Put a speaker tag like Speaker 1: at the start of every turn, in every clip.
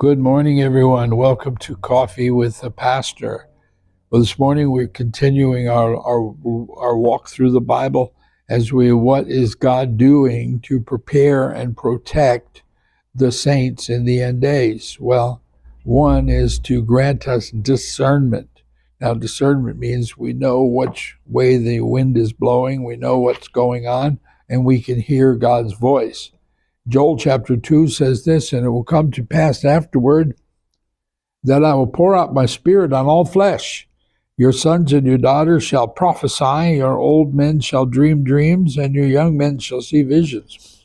Speaker 1: Good morning, everyone. Welcome to Coffee with the Pastor. Well, this morning we're continuing our walk through the Bible as what is God doing to prepare and protect the saints in the end days? Well, one is to grant us discernment. Now, discernment means we know which way the wind is blowing, we know what's going on, and we can hear God's voice. Joel chapter 2 says this, and it will come to pass afterward that I will pour out my spirit on all flesh. Your sons and your daughters shall prophesy, your old men shall dream dreams, and your young men shall see visions.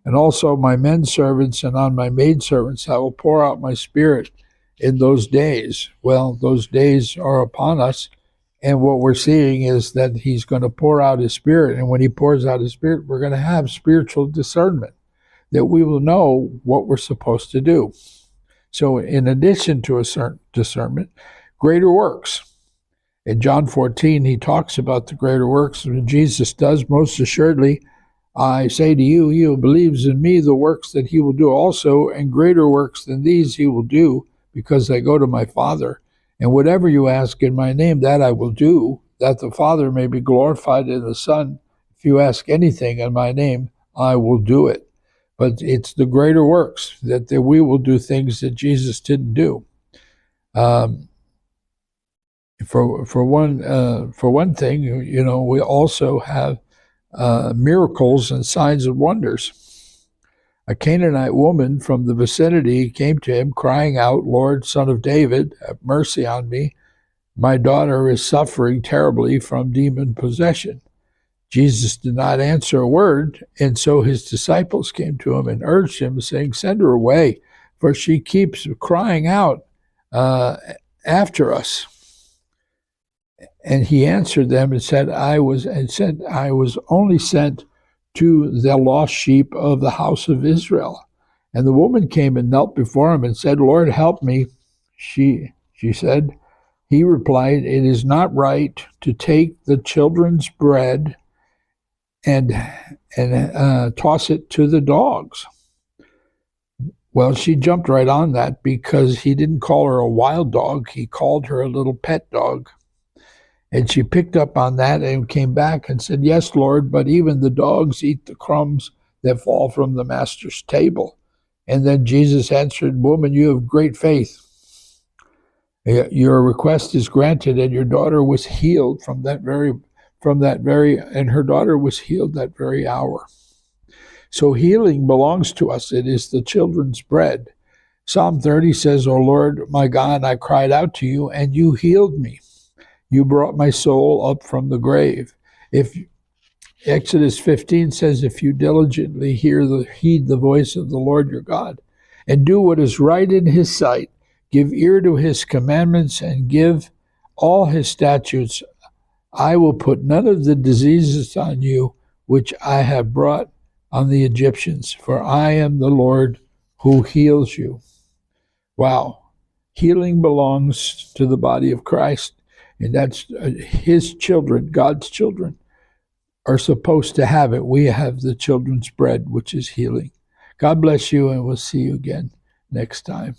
Speaker 1: And also my men servants and on my maidservants I will pour out my spirit in those days. Well, those days are upon us, and what we're seeing is that he's going to pour out his spirit, and when he pours out his spirit, we're going to have spiritual discernment, that we will know what we're supposed to do. So in addition to a certain discernment, greater works. In John 14, he talks about the greater works that Jesus does. Most assuredly, I say to you, he who believes in me, the works that he will do also, and greater works than these he will do, because I go to my Father. And whatever you ask in my name, that I will do, that the Father may be glorified in the Son. If you ask anything in my name, I will do it. But it's the greater works that we will do things that Jesus didn't do. For one thing, we also have miracles and signs and wonders. A Canaanite woman from the vicinity came to him, crying out, "Lord, Son of David, have mercy on me. My daughter is suffering terribly from demon possession." Jesus did not answer a word, and so his disciples came to him and urged him, saying, "Send her away, for she keeps crying out after us." And he answered them and said, I was only sent to the lost sheep of the house of Israel. And the woman came and knelt before him and said, "Lord, help me." She said. He replied, "It is not right to take the children's bread and toss it to the dogs." Well, she jumped right on that, because he didn't call her a wild dog. He called her a little pet dog. And she picked up on that and came back and said, "Yes, Lord, but even the dogs eat the crumbs that fall from the master's table." And then Jesus answered, "Woman, you have great faith. Your request is granted," and your daughter was healed and her daughter was healed that very hour. So healing belongs to us. It is the children's bread. Psalm 30 says, "O Lord, my God, I cried out to you, and you healed me. You brought my soul up from the grave." Exodus 15 says, "If you diligently heed the voice of the Lord your God, and do what is right in his sight, give ear to his commandments, and give all his statutes, I will put none of the diseases on you which I have brought on the Egyptians, for I am the Lord who heals you." Wow. Healing belongs to the body of Christ, and that's his children, God's children, are supposed to have it. We have the children's bread, which is healing. God bless you, and we'll see you again next time.